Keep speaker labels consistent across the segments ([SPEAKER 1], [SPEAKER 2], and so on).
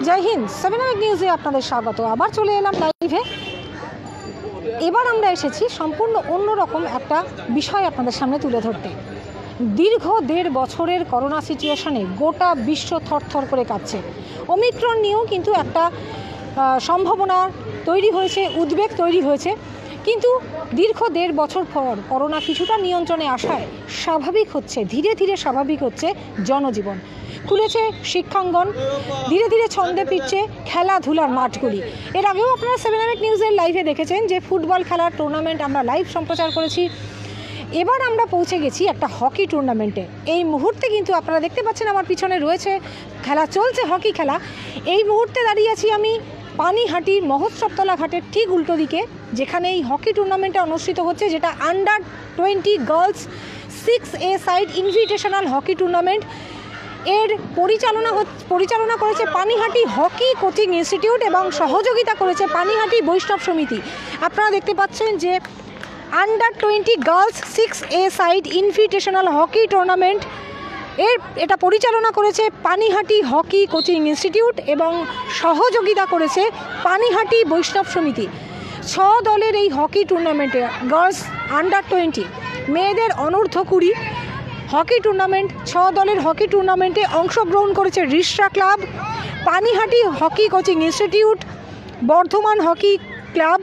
[SPEAKER 1] জয় হিন্দ, 7 নিউজে আপনাদের স্বাগত। আবার চলে এলাম লাইভে। এবার আমরা এসেছি সম্পূর্ণ অন্যরকম একটা বিষয় আপনাদের সামনে তুলে ধরতে। দীর্ঘ 1.5 বছরের করোনা সিচুয়েশনে গোটা বিশ্ব থরথর করে কাঁপছে। ওমিক্রন নিয়েও কিন্তু একটা সম্ভাবনা তৈরি হয়েছে, উদ্বেগ তৈরি হয়েছে। কিন্তু দীর্ঘ 1.5 বছর পর করোনা কিছুটা নিয়ন্ত্রণে আসায় স্বাভাবিক হচ্ছে, ধীরে ধীরে স্বাভাবিক হচ্ছে জনজীবন। খুলেছে শিক্ষাঙ্গন, ধীরে ধীরে ছন্দে ফিরছে খেলাধুলার মাঠগুলি। এর আগেও আপনারা 7 নিউজের লাইভে দেখেছেন যে ফুটবল খেলার টুর্নামেন্ট আমরা লাইভ সম্প্রচার করেছি। এবার আমরা পৌঁছে গেছি একটা হকি টুর্নামেন্টে। এই মুহূর্তে কিন্তু আপনারা দেখতে পাচ্ছেন আমার পিছনে রয়েছে খেলা চলছে, হকি খেলা। এই মুহূর্তে দাঁড়িয়ে আছি আমি পানিহাটির মহোৎসবতলা ঘাটের ঠিক উল্টো দিকে, যেখানে এই হকি টুর্নামেন্টটা অনুষ্ঠিত হচ্ছে, যেটা under 20 girls 6A side invitational hockey tournament. এর পরিচালনা করেছে পানিহাটি হকি কোচিং ইনস্টিটিউট এবং সহযোগিতা করেছে পানিহাটি বৈষ্ণব সমিতি। আপনারা দেখতে পাচ্ছেন যে under 20 girls 6A side invitational hockey tournament এটা পরিচালনা করেছে পানিহাটি হকি কোচিং ইনস্টিটিউট এবং সহযোগিতা করেছে পানিহাটি বৈষ্ণব সমিতি। 6 দলের এই হকি টুর্নামেন্টে গার্লস আন্ডার 20, মেয়েদের অনূর্ধ্ব 20 হকি টুর্নামেন্ট, 6 দলের হকি টুর্নামেন্টে অংশগ্রহণ করেছে Rishra club, Panihati hockey coaching institute, Bardhaman hockey club,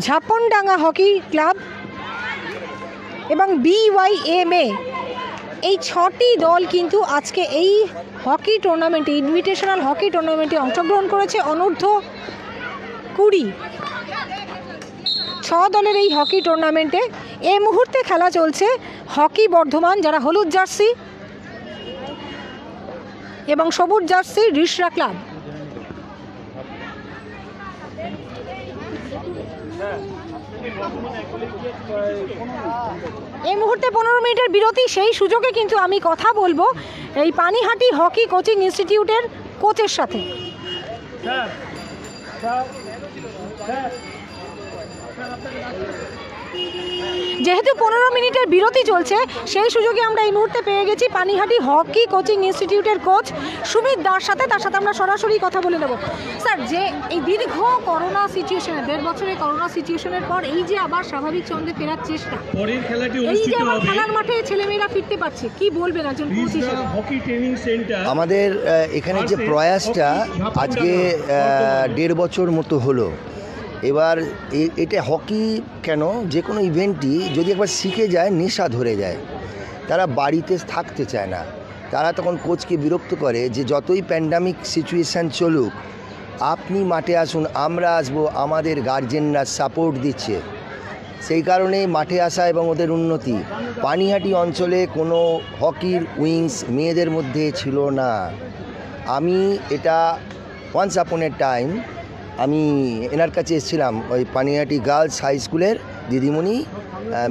[SPEAKER 1] Jhapandanga hockey club এবং BYMA। এই 6টি দল কিন্তু আজকে এই হকি টুর্নামেন্টে, ইনভিটেশনাল হকি টুর্নামেন্টে অংশগ্রহণ করেছে। অনূর্ধ্ব 20 6 দলের এই হকি টুর্নামেন্টে এই মুহূর্তে খেলা চলছে হকি বর্ধমান, যারা হলুদ জার্সি, এবং সবুজ জার্সি রিসরা ক্লাব। এই মুহূর্তে 15 মিনিটের বিরতি, সেই সুযোগে কিন্তু আমি কথা বলবো এই পানিহাটি হকি কোচিং ইনস্টিটিউটের কোচের সাথে। যেহেতু 15 মিনিটের বিরতি চলছে, সেই সুযোগে আমরা এই মুহূর্তে পেয়ে গেছি পানিহাটি হকি কোচিং ইনস্টিটিউটের কোচ সুমিত দাস সাথে। তার সাথে আমরা সরাসরি কথা বলে নেব। স্যার, যে এই দীর্ঘ করোনা সিচুয়েশনে, 1.5 বছরের করোনা সিচুয়েশনের পর এই যে আবার স্বাভাবিক ছন্দে ফেরার চেষ্টা, এই যে আবার খেলার মাঠে ছেলেমেয়েরা ফিরতে পারছে, কি বলবেন একজন কোচ হিসেবে?
[SPEAKER 2] হকি ট্রেনিং সেন্টার
[SPEAKER 3] আমাদের এখানে যে প্রয়াসটা আজকে 1.5 বছর মতো হলো। এবার এটা হকি কেন, যে কোনো ইভেন্টই যদি একবার শিখে যায় নেশা ধরে যায়, তারা বাড়িতে থাকতে চায় না। তারা তখন কোচকে বিরক্ত করে যে যতই প্যান্ডামিক সিচুয়েশান চলুক, আপনি মাঠে আসুন, আমরা আসবো, আমাদের গার্জেনরা সাপোর্ট দিচ্ছে। সেই কারণে মাঠে আসা এবং ওদের উন্নতি। পানিহাটি অঞ্চলে কোনো হকির উইংস মেয়েদের মধ্যে ছিল না। আমি এটা ওয়ান্স আপন এ টাইম আমি এনার কাছে এসেছিলাম, ওই পানিহাটি গার্লস হাই স্কুলের দিদিমণি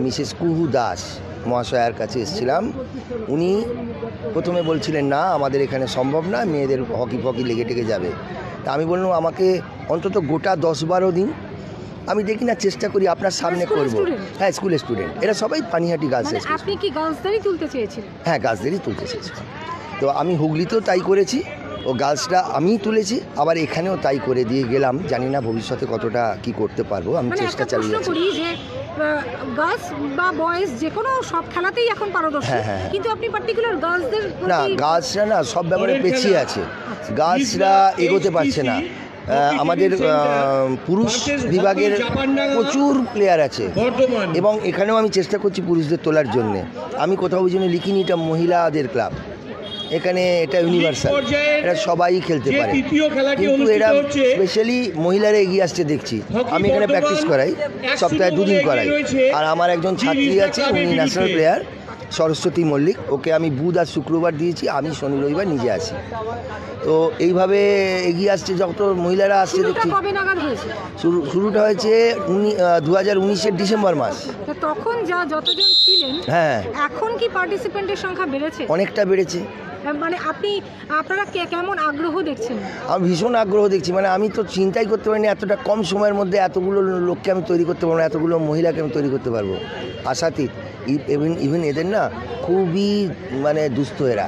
[SPEAKER 3] মিসেস কুহু দাস মহাশয়ার কাছে এসেছিলাম। উনি প্রথমে বলছিলেন না, আমাদের এখানে সম্ভব না, মেয়েদের হকি ফকি লেগে টেগে যাবে। তা আমি বললাম আমাকে অন্তত গোটা 10-12 দিন আমি দেখি না, চেষ্টা করি আপনার সামনে করব। হ্যাঁ, স্কুলের স্টুডেন্ট, এরা সবাই পানিহাটি গার্লস।
[SPEAKER 1] আপনি কি গার্লসদেরই তুলতে চেয়েছিলেন?
[SPEAKER 3] হ্যাঁ, গার্লসদেরই তুলতে চেয়েছিলাম। তো আমি হুগলিতেও তাই করেছি, ও গার্লসটা আমিই তুলেছি, আবার এখানেও তাই করে দিয়ে গেলাম। জানি না ভবিষ্যতে কতটা কি করতে পারবো, আমি চেষ্টা চালিয়ে যাচ্ছি।
[SPEAKER 1] গার্লস বা বয়েজ যে কোনো সব খেলাতেই এখন পারদর্শী, কিন্তু আপনি পার্টিকুলার গার্লসদের
[SPEAKER 3] না, গার্লসরা না সব ব্যাপারে পেছিয়ে আছে। গার্লসরা এগোতে পারছে না। আমাদের পুরুষ বিভাগের প্রচুর প্লেয়ার আছে এবং এখানেও আমি চেষ্টা করছি পুরুষদের তোলার জন্যে। আমি কোথাও ওই জন্য লিখিনি এটা মহিলাদের ক্লাব, এখানে এটা ইউনিভার্সাল, এরা সবাই খেলতে পারে, কিন্তু এরা স্পেশালি মহিলারা এগিয়ে আসছে দেখছি। আমি এখানে প্র্যাকটিস করাই, সপ্তাহে 2 দিন করাই। আর আমার একজন ছাত্রী আছে, উনি ন্যাশনাল প্লেয়ার, সরস্বতী মল্লিক, ওকে আমি বুধ আর শুক্রবার দিয়েছি, আমি শনি রবিবার নিজে আসি। তো এইভাবে এগিয়ে আসছে, যত মহিলারা আসছে দেখছি। শুরুটা হয়েছে 2019-এর ডিসেম্বর মাস।
[SPEAKER 1] তখন যতজন ছিলেন,
[SPEAKER 3] হ্যাঁ,
[SPEAKER 1] এখন কি পার্টিসিপেন্টের সংখ্যা বেড়েছে?
[SPEAKER 3] অনেকটা বেড়েছে।
[SPEAKER 1] মানে আপনারা কেমন আগ্রহ দেখছেন?
[SPEAKER 3] আমি ভীষণ আগ্রহ দেখছি, মানে আমি তো চিন্তাই করতে পারিনি এতটা কম সময়ের মধ্যে এতগুলো লোককে আমি তৈরি করতে পারবো না, এতগুলো মহিলাকে আমি তৈরি করতে পারবো। আশাতীত। ইভেন এদের না খুবই মানে দুস্থ এরা,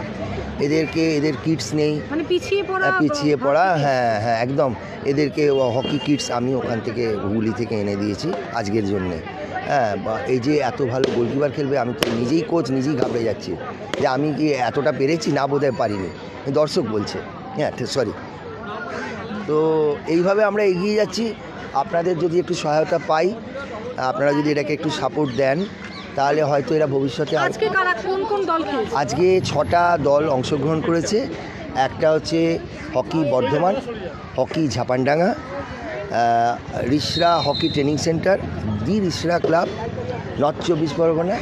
[SPEAKER 3] এদের কিটস নেই,
[SPEAKER 1] মানে পিছিয়ে পড়া।
[SPEAKER 3] হ্যাঁ হ্যাঁ একদম। এদেরকে হকি কিটস আমি ওখান থেকে হুগলি থেকে এনে দিয়েছি আজকের জন্যে। হ্যাঁ, বা এই যে এত ভালো গোলকিপার খেলবে, আমি তো নিজেই কোচ, নিজেই ঘাবড়ে যাচ্ছি যে আমি কি এতটা পেরেছি, না বোধহয় পারিনি, দর্শক বলছে। হ্যাঁ সরি। তো এইভাবে আমরা এগিয়ে যাচ্ছি। আপনাদের যদি একটু সহায়তা পাই, আপনারা যদি এটাকে একটু সাপোর্ট দেন, তাহলে হয়তো এরা ভবিষ্যতে।
[SPEAKER 1] আজকে কোন দল খেলছে?
[SPEAKER 3] আজকে 6টা দল অংশগ্রহণ করেছে। একটা হচ্ছে hockey Bardhaman, hockey Jhapandanga, Rishra hockey training centre, the Rishra club, north 24 Pargana.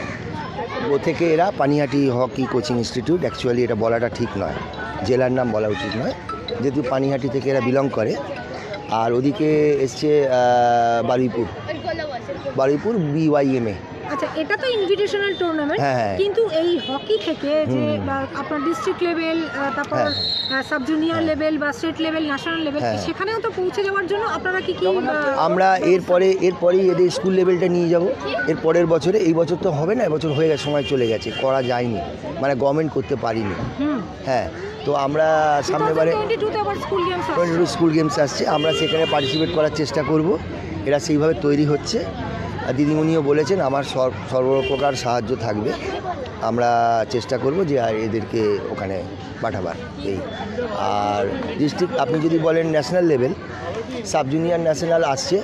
[SPEAKER 3] ও থেকে এরা Panihati hockey coaching institute, actually এটা বলাটা ঠিক নয়, জেলার নাম বলা উচিত নয়, যেহেতু পানিহাটি থেকে এরা বিলং করে। আর ওদিকে এসছে বারুইপুর BYMA।
[SPEAKER 1] আচ্ছা, এটা তো ইনভিটেশনাল টুর্নামেন্ট, কিন্তু এই হকি থেকে যে আপনার ডিস্ট্রিক্ট লেভেল, তারপর সাব জুনিয়র লেভেল বা স্টেট লেভেল, ন্যাশনাল লেভেল, সেখানেও তো পৌঁছে যাওয়ার জন্য আপনারা কি
[SPEAKER 3] আমরা এরপরেই এদের স্কুল লেভেলটা নিয়ে যাব এর পরের বছরে। এই বছর তো হবে না, এবছর হয়ে গেছে, সময় চলে গেছে, করা যায়নি, মানে গভর্নমেন্ট করতে পারিনি। হ্যাঁ, তো আমরা সামনেবারে স্কুল গেমস আসছে, আমরা সেখানে পার্টিসিপেট করার চেষ্টা করব। এরা সেইভাবে তৈরি হচ্ছে। দিদিমণিও বলেছেন আমার সর্বপ্রকার সাহায্য থাকবে, আমরা চেষ্টা করব যে আর এদেরকে ওখানে পাঠাবার। এই আর ডিস্ট্রিক্ট আপনি যদি বলেন national level, sub junior national আসছে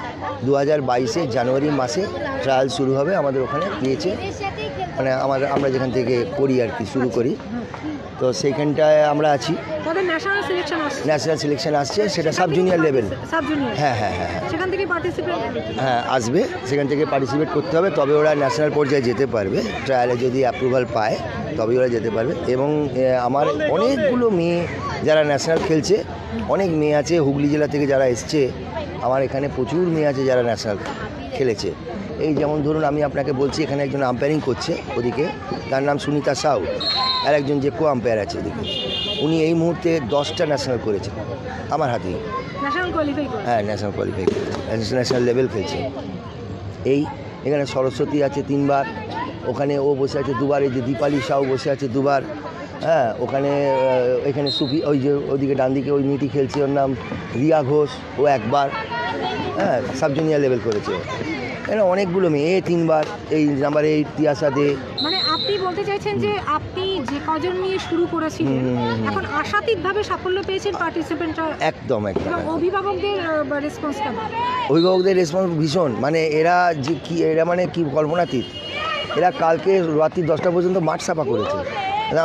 [SPEAKER 3] 2022 জানুয়ারি মাসে, ট্রায়াল শুরু হবে আমাদের ওখানে দিয়েছে, মানে আমরা যেখান থেকে করি আর কি, শুরু করি। তো সেইখানটায় আমরা আছি। ন্যাশনাল সিলেকশন আসছে, সেটা সাব জুনিয়র লেভেল। হ্যাঁ হ্যাঁ হ্যাঁ হ্যাঁ আসবে, সেখান থেকে পার্টিসিপেট করতে হবে, তবে ওরা ন্যাশনাল পর্যায়ে যেতে পারবে। ট্রায়ালে যদি অ্যাপ্রুভাল পায় তবে ওরা যেতে পারবে। এবং আমার অনেকগুলো মেয়ে যারা ন্যাশনাল খেলছে, অনেক মেয়ে আছে হুগলি জেলা থেকে যারা এসছে, আমার এখানে প্রচুর মেয়ে আছে যারা ন্যাশনাল খেলেছে। এই যেমন ধরুন আমি আপনাকে বলছি, এখানে একজন আম্পায়ারিং করছে ওদিকে, তার নাম সুনিতা সাউ, আর একজন যে কো আম্পায়ার আছে ওদিকে, উনি এই মুহূর্তে 10টা ন্যাশনাল করেছেন আমার হাতেই। হ্যাঁ, ন্যাশনাল কোয়ালিফাই করেছে, ন্যাশনাল লেভেল খেলছে। এখানে সরস্বতী আছে 3বার, ওখানে ও বসে আছে 2বার, এই যে দীপালি সাউ বসে আছে 2বার। হ্যাঁ, এখানে সুফি, ওই যে ওদিকে ডান দিকে ওই মেয়েটি খেলছে, ওর নাম রিয়া ঘোষ, ও 1বার। হ্যাঁ, সাব জুনিয়র লেভেল করেছে। এখানে অনেকগুলো মেয়ে 3বার, এই নাম্বার 8 তিয়াসা দে।
[SPEAKER 1] মানে আপনি বলতে চাইছেন যে আপনি যে কজন নিয়ে শুরু করেছিলেন, এখন আশাতীতভাবে সাফল্য পেয়েছেন পার্টিসিপেন্টরা? একদম। অভিভাবকদের রেসপন্স কেমন?
[SPEAKER 3] অভিভাবকদের রেসপন্স ভীষণ, মানে এরা মানে কি কল্পনাতীত। এরা কালকে রাত্রি 10টা পর্যন্ত মাঠ সাফা করেছে,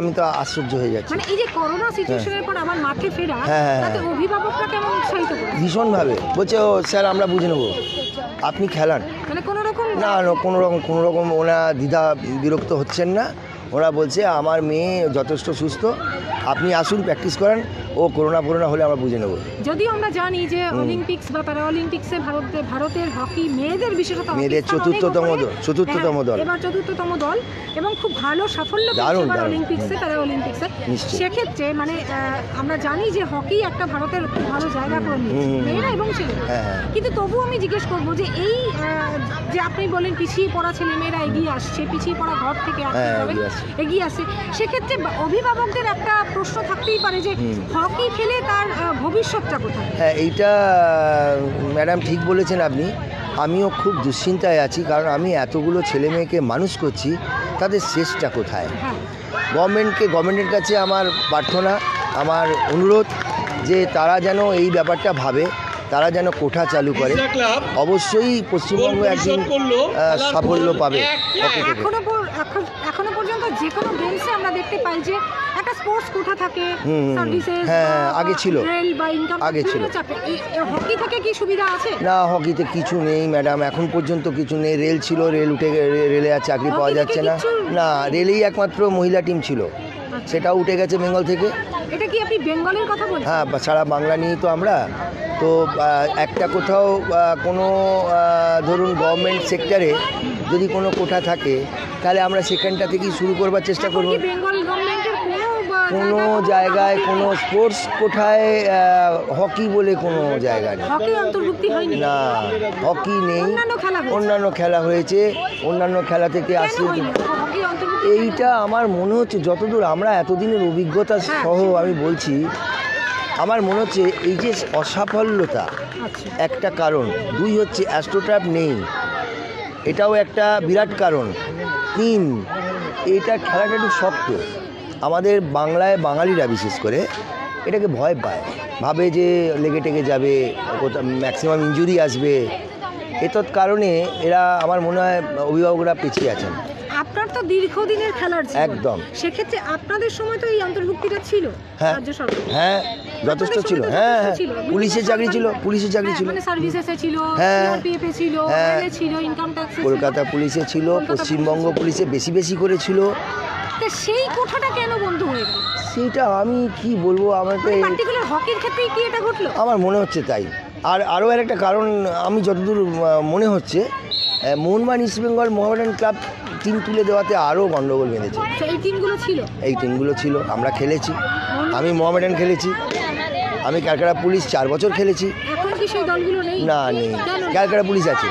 [SPEAKER 3] আমি তো আশ্চর্য হয়ে যাচ্ছি।
[SPEAKER 1] মানে এই যে করোনা সিচুয়েশনের পর আবার মাঠে ফেরা, তাতে অভিভাবকরা কেমন উৎসাহিত করেছে?
[SPEAKER 3] ভীষণভাবে বলছে, ও স্যার আমরা বুঝে নেবো, আপনি খেলান।
[SPEAKER 1] মানে কোনো
[SPEAKER 3] রকম ওরা দ্বিধা বিরক্ত হচ্ছেন না। ওরা বলছে আমার মেয়ে যথেষ্ট সুস্থ, আপনি আসুন প্র্যাকটিস করেন, ও করোনা হলে আমরা বুঝে নেব।
[SPEAKER 1] যদিও আমরা জানি যে অলিম্পিক্স বা প্যারা অলিম্পিক্সে ভারতের হকি মেয়েদের বিশেষত
[SPEAKER 3] মেয়েদের চতুর্থতম দল,
[SPEAKER 1] এবার 4র্থতম দল, এবং খুব ভালো সাফল্য পেয়েছে অলিম্পিক্সে, প্যারা অলিম্পিক্সে। সেক্ষেত্রে মানে আমরা জানি যে হকি একটা ভারতের খুব ভালো জায়গা করে নিয়েছে মেয়েরা এবং ছেলেরা, কিন্তু তবুও আমি জিজ্ঞেস করবো যে এই যে আপনি বলেন পিছিয়ে পড়া ছেলেমেয়েরা এগিয়ে আসছে, পিছিয়ে পড়া ঘর থেকে এগিয়ে আসছে, সেক্ষেত্রে অভিভাবকদের একটা প্রশ্ন থাকতেই পারে যে হকি খেলে তার ভবিষ্যৎটা কোথায়?
[SPEAKER 3] হ্যাঁ, এইটা ম্যাডাম ঠিক বলেছেন আপনি। আমিও খুব দুশ্চিন্তায় আছি, কারণ আমি এতগুলো ছেলে মেয়েকে মানুষ করছি, তাদের শেষটা কোথায়? গভর্নমেন্টের কাছে আমার প্রার্থনা, আমার অনুরোধ যে তারা যেন এই ব্যাপারটা ভাবে, তারা যেন কোঠা চালু করে। অবশ্যই পশ্চিমবঙ্গ একদিন সাফল্য পাবে।
[SPEAKER 1] এখনো পর্যন্ত যে কোনো গেমসে আমরা দেখতে পাই যে একটা স্পোর্টস কোঠা থাকে, সার্ভিসেস,
[SPEAKER 3] আগে ছিল,
[SPEAKER 1] রেল বা ইনকাম
[SPEAKER 3] আগে ছিল।
[SPEAKER 1] হকি থেকে কি সুবিধা আছে?
[SPEAKER 3] না, হকিতে কিছু নেই ম্যাডাম, এখন পর্যন্ত কিছু নেই। রেল ছিল, রেল উঠে, রেলে আর চাকরি পাওয়া যাচ্ছে না। না, রেলেই একমাত্র মহিলা টিম ছিল, সেটাও উঠে গেছে বেঙ্গল থেকে।
[SPEAKER 1] এটা কি আপনি বেঙ্গলের কথা বলছেন?
[SPEAKER 3] হ্যাঁ, সারা বাংলা নিয়েই তো আমরা। তো একটা কোথাও কোনো ধরুন গভর্নমেন্ট সেক্টরে যদি কোনো কোঠা থাকে, তাহলে আমরা সেখানটা থেকেই শুরু করবার চেষ্টা করব।
[SPEAKER 1] বেঙ্গল গভর্নমেন্টের কোনো
[SPEAKER 3] কোনো জায়গায় কোনো স্পোর্টস কোঠায় হকি বলে কোনো জায়গা নেই।
[SPEAKER 1] হকি অন্তর্ভুক্তি হয়নি?
[SPEAKER 3] না, হকি নেই। অন্যান্য খেলা হয়েছে, অন্যান্য খেলা থেকে আসছে। এইটা আমার মনে হচ্ছে, যতদূর আমরা এতদিনের অভিজ্ঞতা সহ আমি বলছি, আমার মনে হচ্ছে এই যে অসাফল্যতা একটা কারণ, 2 হচ্ছে অ্যাস্ট্রোটার্ফ নেই, এটাও একটা বিরাট কারণ। 3, এটা খেলাটা একটু শক্ত। আমাদের বাঙালিরা বিশেষ করে এটাকে ভয় পায়, ভাবে যে লেগে টেগে যাবে, ম্যাক্সিমাম ইনজুরি আসবে। এতৎ কারণে এরা, আমার মনে হয় অভিভাবকরা পিছিয়ে আছেন।
[SPEAKER 1] আপনার তো দীর্ঘদিনের খেলার জীবন,
[SPEAKER 3] একদম।
[SPEAKER 1] সেক্ষেত্রে আপনাদের সময় তো এই অন্তর্ভুক্তিটা ছিল? রাজ্য সরকার,
[SPEAKER 3] হ্যাঁ, যথেষ্ট ছিল। হ্যাঁ, পুলিশের চাকরি ছিল, মানে
[SPEAKER 1] সার্ভিসেসে ছিল, সিআরপিএফে ছিল, রেলে ছিল, ইনকাম ট্যাক্সে ছিল,
[SPEAKER 3] কলকাতা পুলিশে ছিল, পশ্চিমবঙ্গ পুলিশে বেশি করে ছিল।
[SPEAKER 1] তা সেই কোঠাটা কেন বন্ধ হয়ে গেল?
[SPEAKER 3] সেটা আমি কি বলবো, আমাকে
[SPEAKER 1] পার্টিকুলার হকির ক্ষেত্রে কি এটা ঘটলো? আমার
[SPEAKER 3] মনে হচ্ছে তাই। আরও একটা কারণ আমি যতদূর মনে হচ্ছে, মোহনবাগান, ইস্টবেঙ্গল, মোহামেডান ক্লাব টিম তুলে দেওয়াতে আরও গন্ডগোল বেঁধেছে। এই টিমগুলো ছিল, আমরা খেলেছি। আমি মোহামেডান খেলেছি, আমি ক্যালকাটা পুলিশ 4 বছর খেলেছি।
[SPEAKER 1] এখন কি সেই দলগুলো নেই?
[SPEAKER 3] না, নেই। ক্যালকাটা পুলিশ আছে।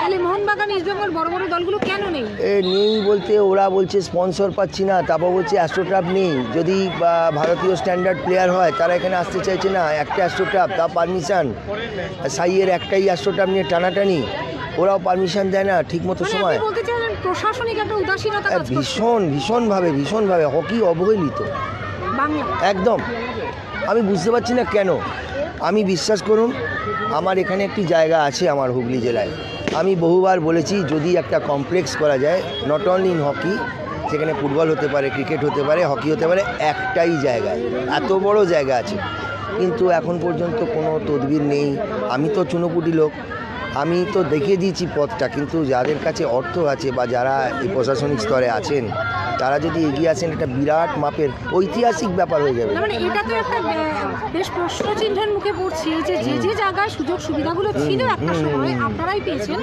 [SPEAKER 1] তাহলে মোহনবাগান, ইস্টবেঙ্গল বড় বড় দলগুলো কেন নেই?
[SPEAKER 3] নেই বলতে ওরা বলছে স্পন্সর পাচ্ছি না, তারপর বলছে অ্যাস্ট্রোটার্ফ নেই। যদি ভারতীয় স্ট্যান্ডার্ড প্লেয়ার হয় তারা এখানে আসতে চাইছে না। একটা অ্যাস্ট্রোটার্ফ, তা পারমিশন, সাইয়ের একটাই অ্যাস্ট্রোটার্ফ নিয়ে টানাটানি, ওরাও পারমিশন দেয় না ঠিক মতো সময়।
[SPEAKER 1] প্রশাসনিক একটা উদাসীনতা
[SPEAKER 3] ভীষণভাবে হকি অবহেলিত একদম। আমি বুঝতে পারছি না কেন। আমি বিশ্বাস করুন, আমার এখানে একটি জায়গা আছে আমার হুগলি জেলায়, আমি বহুবার বলেছি যদি একটা কমপ্লেক্স করা যায়, নট অনলি ইন হকি, সেখানে ফুটবল হতে পারে, ক্রিকেট হতে পারে, হকি হতে পারে, একটাই জায়গায়, এত বড় জায়গা আছে, কিন্তু এখন পর্যন্ত কোনো তদবির নেই। আমি তো চুনোপুটি লোক, আমি তো দেখিয়ে দিয়েছি পথটা, কিন্তু যাদের কাছে অর্থ আছে বা যারা এই প্রশাসনিক স্তরে আছেন, তারা যদি এগিয়ে আসেন, এটা বিরাট মাপের ঐতিহাসিক ব্যাপার হয়ে যাবে।
[SPEAKER 1] মানে এটা তো একটা বেশ প্রশ্নচিহ্নের মুখে পড়ছে যে যে জায়গায় সুযোগ সুবিধাগুলো ছিল একটা সময় আপনারাই পেয়েছেন,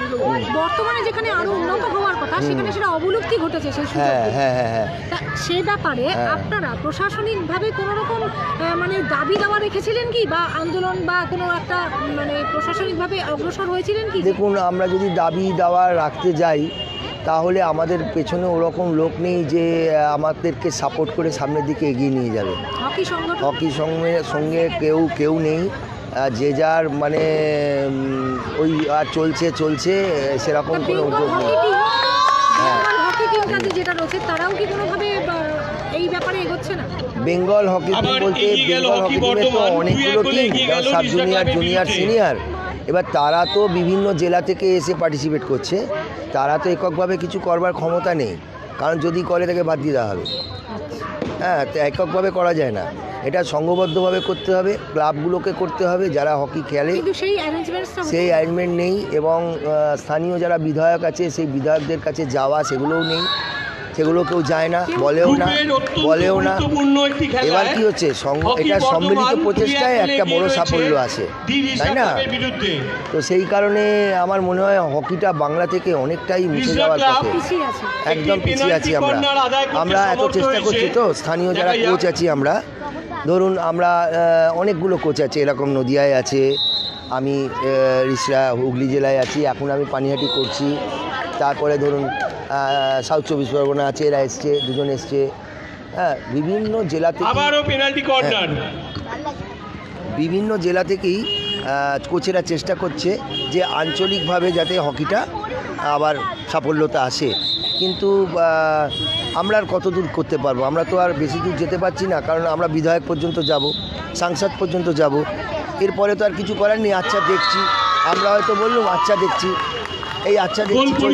[SPEAKER 1] বর্তমানে যেখানে আরো উন্নত হওয়ার কথা সেখানে সেটা অবলুপ্তি ঘটেছে সেই সুযোগ। সেই ব্যাপারে আপনারা প্রশাসনিকভাবে কোনো রকম মানে দাবি দাওয়া রেখেছিলেন কি, বা আন্দোলন বা কোনো একটা মানে প্রশাসনিকভাবে অগ্রসর হয়েছিলেন কি?
[SPEAKER 3] দেখুন, আমরা যদি দাবি দাওয়া রাখতে যাই তাহলে আমাদের পেছনে ওরকম লোক নেই যে আমাদেরকে সাপোর্ট করে সামনের দিকে এগিয়ে নিয়ে যাবে। হকি সঙ্গে কেউ নেই, যে যার মানে ওই আর চলছে সেরকম কোনো উদ্যোগ নেই। বেঙ্গল হকি টিম বলতে বেঙ্গল হকি টিমে তো অনেকগুলো team, sub junior, junior, senior, এবার তারা তো বিভিন্ন জেলা থেকে এসে পার্টিসিপেট করছে, তারা তো এককভাবে কিছু করবার ক্ষমতা নেই, কারণ যদি করে তাকে বাদ দিয়ে দেওয়া হবে। হ্যাঁ, তো এককভাবে করা যায় না, এটা সংঘবদ্ধভাবে করতে হবে, ক্লাবগুলোকে করতে হবে যারা হকি খেলে, সেই অ্যারেঞ্জমেন্ট নেই। এবং স্থানীয় যারা বিধায়ক আছে সেই বিধায়কদের কাছে যাওয়া সেগুলোও নেই, সেগুলো কেউ যায় না, বলেও না। এবার কি হচ্ছে, এটা সম্মিলিত প্রচেষ্টায় একটা বড় সাফল্য আছে, তাই না? তো সেই কারণে আমার মনে হয় হকিটা বাংলা থেকে অনেকটাই মুছে যাওয়ার পথে, একদম পিছিয়ে আছি আমরা এত চেষ্টা করছি। তো স্থানীয় যারা কোচ আছি আমরা, ধরুন আমরা অনেকগুলো কোচ আছে, এরকম নদিয়ায় আছে, আমি রিসরা হুগলি জেলায় আছি, এখন আমি পানিহাটি করছি, তারপরে ধরুন সাউথ 24 পরগনা আছে, এরা এসছে, দুজন এসছে। হ্যাঁ, বিভিন্ন জেলা থেকেই কোচেরা চেষ্টা করছে যে আঞ্চলিকভাবে যাতে হকিটা আবার সাফল্যতা আসে, কিন্তু আমরা আর কত দূর করতে পারবো? আমরা তো আর বেশি দূর যেতে পারছি না, কারণ আমরা বিধায়ক পর্যন্ত যাব, সাংসদ পর্যন্ত যাব, এরপরে তো আর কিছু করার নেই। আচ্ছা দেখছি, আমরা হয়তো বললাম আচ্ছা দেখছি, এই আচ্ছা দেখছি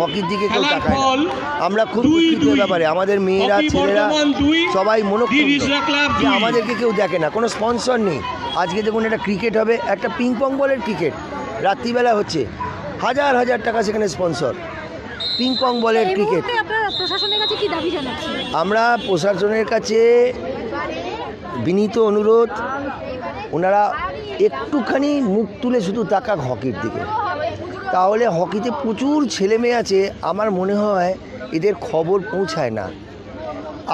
[SPEAKER 3] হকির দিকে কেউ তাকায় না। আমরা খুব দুঃখিত ব্যাপারে, আমাদের মেয়েরা, ছেলেরা সবাই মনোক্ষুণ্ণ যে আমাদেরকে কেউ দেখে না, কোনো স্পন্সর নেই। আজকে দেখুন, একটা ক্রিকেট হবে, একটা পিং পং বলের ক্রিকেট রাত্রিবেলা হচ্ছে, হাজার টাকা সেখানে স্পন্সর, পিং পং বলের ক্রিকেট। আমরা প্রশাসনের কাছে বিনীত অনুরোধ, ওনারা একটুখানি মুখ তুলে শুধু তাকাক হকির দিকে, তাহলে হকিতে প্রচুর ছেলে মেয়ে আছে, আমার মনে হয় এদের খবর পৌঁছায় না।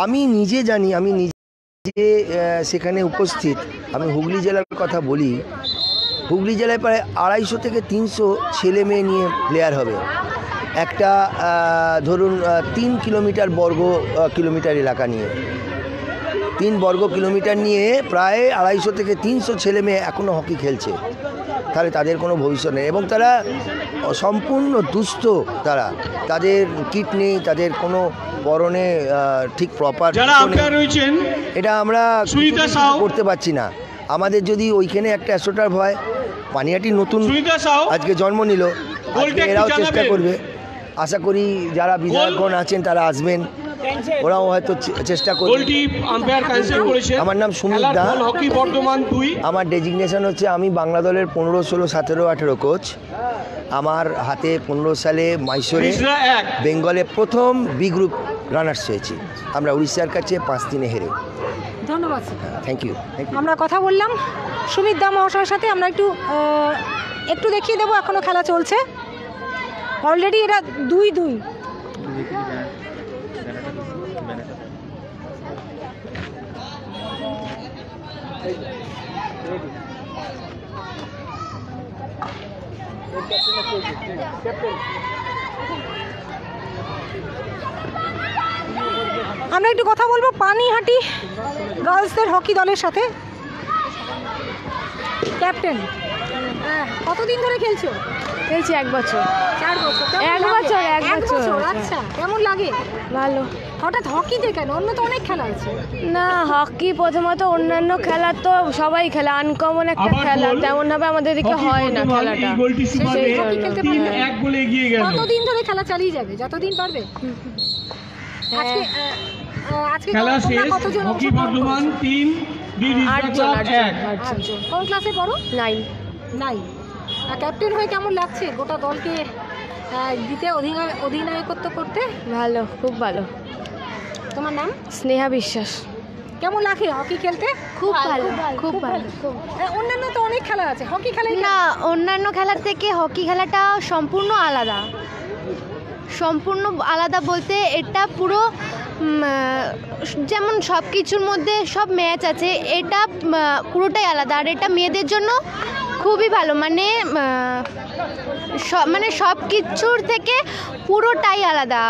[SPEAKER 3] আমি নিজে জানি, আমি নিজে সেখানে উপস্থিত। আমি হুগলি জেলার কথা বলি, হুগলি জেলায় প্রায় 250 থেকে 300 ছেলে মেয়ে নিয়ে প্লেয়ার হবে। একটা ধরুন 3 কিলোমিটার বর্গ কিলোমিটার এলাকা নিয়ে, 3 বর্গ কিলোমিটার নিয়ে প্রায় 250 থেকে 300 ছেলে মেয়ে এখনও হকি খেলছে। তাহলে তাদের কোনো ভবিষ্যৎ নেই এবং তারা সম্পূর্ণ দুস্থ। তাদের কিট নেই, তাদের কোনো পরনে ঠিক প্রপার এটা আমরা করতে পারছি না। আমাদের যদি ওইখানে একটা অ্যাস্ট্রোটার্ফ হয়, পানিহাটি নতুন আজকে জন্ম নিল, এরাও চেষ্টা করবে। আশা করি যারা বিধায়কগণ আছেন তারা আসবেন, ওরাও হয়তো চেষ্টা করবে। আমার নাম সুমিত দা, আমার ডেজিগনেশন হচ্ছে আমি বাংলা দলের 15, 16, 17, 18 কোচ। আমার হাতে 15 সালে মাইসোরে বেঙ্গলে প্রথম বি গ্রুপ রানার্স হয়েছি, আমরা উড়িষ্যার কাছে 5-3 হেরে।
[SPEAKER 1] ধন্যবাদ,
[SPEAKER 3] থ্যাংক ইউ।
[SPEAKER 1] আমরা কথা বললাম সুমিত দা মহাশয়ের সাথে। আমরা একটু দেখিয়ে দেবো, এখনও খেলা চলছে। অলরেডি এরা 2-2। আমরা একটু কথা বলবো পানিহাটি গার্লসদের হকি দলের সাথে। ক্যাপ্টেন, কতদিন ধরে খেলছো?
[SPEAKER 2] খেলছি 1 বছর।
[SPEAKER 1] 4 বছর?
[SPEAKER 2] 1 বছর। 1 বছর।
[SPEAKER 1] আচ্ছা, কেমন লাগে?
[SPEAKER 2] ভালো।
[SPEAKER 1] হঠাৎ হকিতে কেন? অন্য তো অনেক খেলা আছে।
[SPEAKER 2] না, হকি প্রথমত অন্যান্য খেলা তো সবাই খেলে, আনকমন একটা খেলা, তেমনভাবে আমাদের দিকে হয় না খেলাটা।
[SPEAKER 1] কতদিন ধরে খেলা চালিয়ে যাবে? যতদিন পারবে। আজকে
[SPEAKER 4] খেলা শেষ।
[SPEAKER 1] কতজন?
[SPEAKER 4] হকি বর্ধমান 3,
[SPEAKER 1] 8 জন। কোন ক্লাসে পড়ো? 9। ক্যাপ্টেন হয়ে কেমন লাগছে গোটা দলকে দিতে, অধিনায়কত্ব করতে?
[SPEAKER 2] ভালো, খুব ভালো।
[SPEAKER 1] তোমার নাম?
[SPEAKER 2] স্নেহা বিশ্বাস।
[SPEAKER 1] কেমন লাগে হকি খেলতে?
[SPEAKER 2] খুব ভালো, খুব ভালো।
[SPEAKER 1] অন্যান্য তো অনেক খেলা আছে, হকি খেলা
[SPEAKER 5] না, অন্যান্য খেলার থেকে হকি খেলাটা সম্পূর্ণ আলাদা। সম্পূর্ণ আলাদা বলতে এটা পুরো যেমন সব কিছুর মধ্যে সব ম্যাচ আছে, এটা পুরোটাই আলাদা। আর এটা মেয়েদের জন্য খুবই ভালো, মানে সব কিছুর থেকে পুরোটাই আলাদা।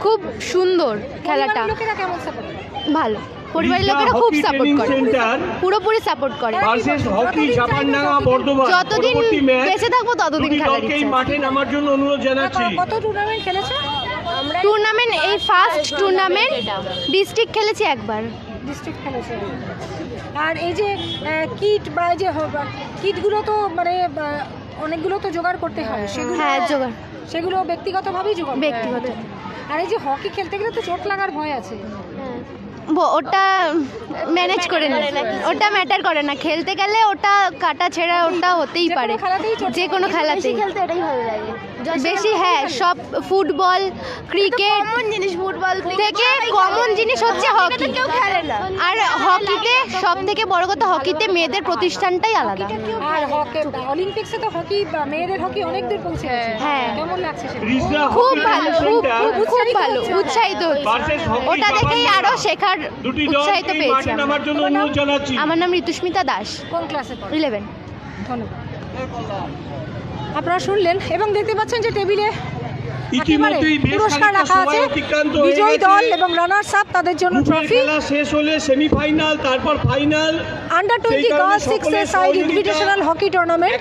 [SPEAKER 5] খুব সুন্দর খেলাটা, ভালো। পরিবারের লোকেরা খুব সাপোর্ট করে, পুরোপুরি সাপোর্ট করে। যতদিন বেঁচে থাকবো ততদিন খেলার ইচ্ছা।
[SPEAKER 4] মাঠে নামার জন্য অনুরোধ জানাচ্ছি।
[SPEAKER 1] কত টুর্নামেন্ট খেলেছো?
[SPEAKER 5] টুর্নামেন্ট এই ফার্স্ট টুর্নামেন্ট, ডিস্ট্রিক্ট খেলেছি একবার।
[SPEAKER 1] ডিস্ট্রিক্ট খেলেছে। আর এই যে কিট বা এই যে কিটগুলো তো মানে অনেকগুলো তো জোগাড় করতে হয়, সেগুলো?
[SPEAKER 5] হ্যাঁ, জোগাড়।
[SPEAKER 1] সেগুলো ব্যক্তিগতভাবেই জোগাড়?
[SPEAKER 5] ব্যক্তিগত।
[SPEAKER 1] আর এই যে হকি খেলতে গেলে তো চোট লাগার ভয় আছে।
[SPEAKER 5] ওটা ম্যানেজ করে না, ওটা ম্যাটার করে না। খেলতে গেলে ওটা কাটা ছেঁড়া ওটা হতেই পারে, যে কোনো খেলাতেই। খেলতে এটাই ভালো লাগে বেশি। হ্যাঁ, সব ফুটবল, ক্রিকেট, কমন জিনিস। ফুটবল থেকে কমন জিনিস হচ্ছে হকি। আর হকিতে সব থেকে বড় কথা, হকিতে মেয়েদের প্রতিষ্ঠানটাই আলাদা।
[SPEAKER 1] আর হকি অলিম্পিক্সে তো হকি, মেয়েদের হকি অনেক দূর পৌঁছে গেছে।
[SPEAKER 5] হ্যাঁ,
[SPEAKER 1] কেমন লাগছে সেটা?
[SPEAKER 5] খুব ভালো, খুব ভালো, উৎসাহিত হচ্ছে। ওটা দেখেই আরো শেখার উৎসাহিত পেয়েছি। আমার নাম ঋতুস্মিতা দাস।
[SPEAKER 1] কোন ক্লাসে পড়ো?
[SPEAKER 5] 11।
[SPEAKER 1] ধন্যবাদ। আপনারা শুনলেন এবং দেখতে পাচ্ছেন যে টেবিলে পুরস্কার রাখা আছে। বিজয়ী দল এবং রানার্স আপ তাদের জন্য ট্রফি।
[SPEAKER 4] খেলা শেষ হলে সেমিফাইনাল, তারপর final.
[SPEAKER 1] Under 20 girls 6 side invitational hockey tournament,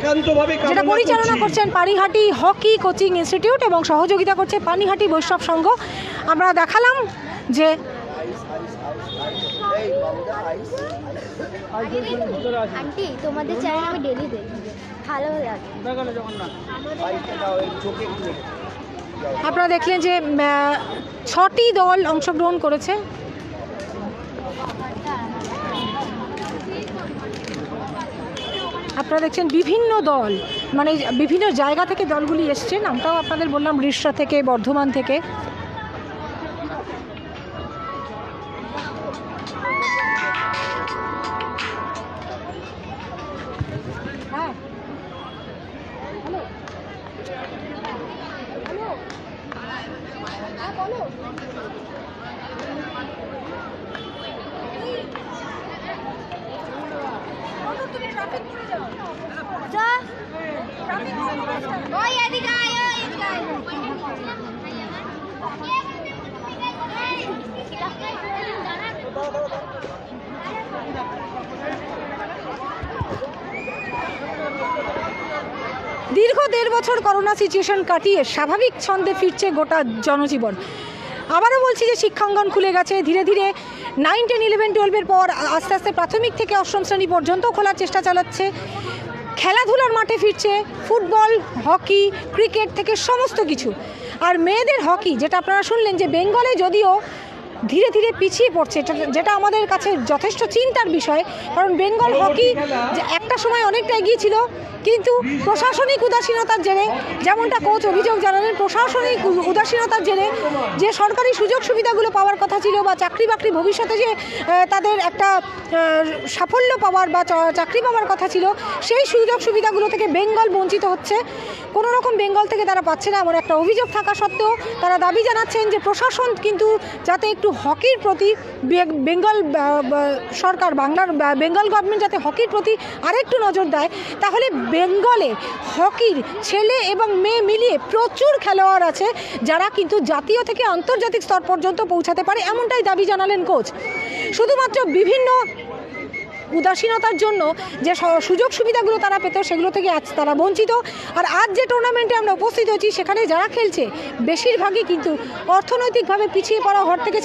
[SPEAKER 1] যেটা পরিচালনা করছেন পানিহাটি হকি কোচিং ইনস্টিটিউট এবং সহযোগিতা করছে পানিহাটি বৈষ্ণব সংঘ। আমরা দেখালাম যে
[SPEAKER 5] আন্টি, তোমাদের চ্যানেল আমি ডেইলি দেখি, ভালো লাগে।
[SPEAKER 1] আপনারা দেখলেন যে 6টি দল অংশগ্রহণ করেছে। আপনারা দেখছেন বিভিন্ন দল, মানে বিভিন্ন জায়গা থেকে দলগুলি এসছে। নামটাও আপনাদের বললাম, রিষড়া থেকে, বর্ধমান থেকে। দীর্ঘ 1.5 বছর করোনা সিচুয়েশন কাটিয়ে স্বাভাবিক ছন্দে ফিরছে গোটা জনজীবন। আবারও বলছি যে শিক্ষাঙ্গন খুলে গেছে ধীরে ধীরে। 9, 10, 11, 12-এর পর আস্তে আস্তে প্রাথমিক থেকে অষ্টম শ্রেণী পর্যন্ত খোলার চেষ্টা চালাচ্ছে। খেলাধুলার মাঠে ফিরছে ফুটবল, হকি, ক্রিকেট থেকে সমস্ত কিছু। আর মেয়েদের হকি, যেটা আপনারা শুনলেন যে বেঙ্গলে যদিও ধীরে ধীরে পিছিয়ে পড়ছে, যেটা আমাদের কাছে যথেষ্ট চিন্তার বিষয়। কারণ বেঙ্গল হকি যে একটা সময় অনেকটা এগিয়ে ছিল, কিন্তু প্রশাসনিক উদাসীনতার জেরে, যেমনটা কোচ অভিযোগ জানালেন, প্রশাসনিক উদাসীনতার জেরে যে সরকারি সুযোগ সুবিধাগুলো পাওয়ার কথা ছিল বা চাকরি বাকরি ভবিষ্যতে যে তাদের একটা সাফল্য পাওয়ার বা চাকরি পাওয়ার কথা ছিল, সেই সুযোগ সুবিধাগুলো থেকে বেঙ্গল বঞ্চিত হচ্ছে। কোনো রকম বেঙ্গল থেকে তারা পাচ্ছে না এমন একটা অভিযোগ থাকা সত্ত্বেও তারা দাবি জানাচ্ছেন যে প্রশাসন কিন্তু যাতে একটু হকির প্রতি, বেঙ্গল সরকার, বাংলার বেঙ্গল গভর্নমেন্ট যাতে হকির প্রতি আরেকটু নজর দেয়, তাহলে বেঙ্গলে হকির ছেলে এবং মেয়ে মিলিয়ে প্রচুর খেলোয়াড় আছে যারা কিন্তু জাতীয় থেকে আন্তর্জাতিক স্তর পর্যন্ত পৌঁছাতে পারে, এমনটাই দাবি জানালেন কোচ। শুধুমাত্র বিভিন্ন উদাসীনতার জন্য যে সুযোগ সুবিধাগুলো তারা পেত সেগুলো থেকে আজ তারা বঞ্চিত। আর আজ যে টুর্নামেন্টে আমরা উপস্থিত হয়েছি সেখানে যারা খেলছে বেশিরভাগই কিন্তু অর্থনৈতিকভাবে পিছিয়ে পড়া ঘর থেকে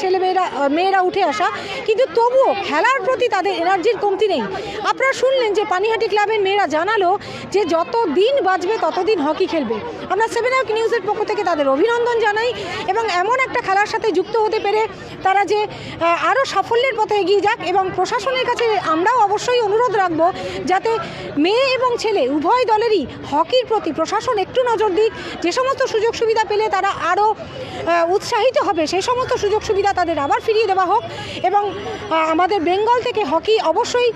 [SPEAKER 1] মেয়েরা উঠে আসা, কিন্তু তবুও খেলার প্রতি তাদের এনার্জির কমতি নেই। আপনারা শুনলেন যে পানিহাটি ক্লাবের মেয়েরা জানালো যে যত দিন বাঁচবে ততদিন হকি খেলবে। আমরা 7 Up নিউজের পক্ষ থেকে তাদের অভিনন্দন জানাই এবং এমন একটা খেলার সাথে যুক্ত হতে পেরে তারা যে আরও সাফল্যের পথে এগিয়ে যাক। এবং প্রশাসনের কাছে আমরা অবশ্যই অনুরোধ রাখব যাতে মেয়ে এবং ছেলে উভয় দলেরই হকির প্রতি প্রশাসন একটু নজর দিক। যে সমস্ত সুযোগ সুবিধা পেলে তারা আরও উৎসাহিত হবে সেই সমস্ত সুযোগ সুবিধা তাদের আবার ফিরিয়ে দেওয়া হোক। এবং আমাদের বেঙ্গল থেকে হকি অবশ্যই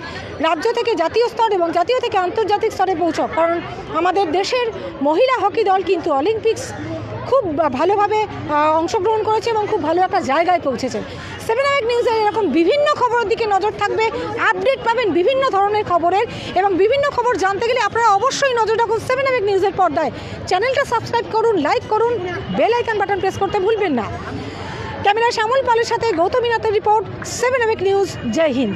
[SPEAKER 1] রাজ্য থেকে জাতীয় স্তর এবং জাতীয় থেকে আন্তর্জাতিক স্তরে পৌঁছক। কারণ আমাদের দেশের মহিলা হকি দল কিন্তু অলিম্পিক্স খুব ভালোভাবে অংশগ্রহণ করেছে এবং খুব ভালো একটা জায়গায় পৌঁছেছে। 7 Up নিউজের এরকম বিভিন্ন খবরের দিকে নজর থাকবে, আপডেট পাবেন বিভিন্ন ধরনের খবরের। এবং বিভিন্ন খবর জানতে গেলে আপনারা অবশ্যই নজর রাখুন 7 Up নিউজের পর্দায়। চ্যানেলটা সাবস্ক্রাইব করুন, লাইক করুন, বেল আইকন বাটন প্রেস করতে ভুলবেন না। ক্যামেরা শ্যামল পালের সাথে গৌতমী নাথের রিপোর্ট, 7 Up নিউজ। জয় হিন্দ।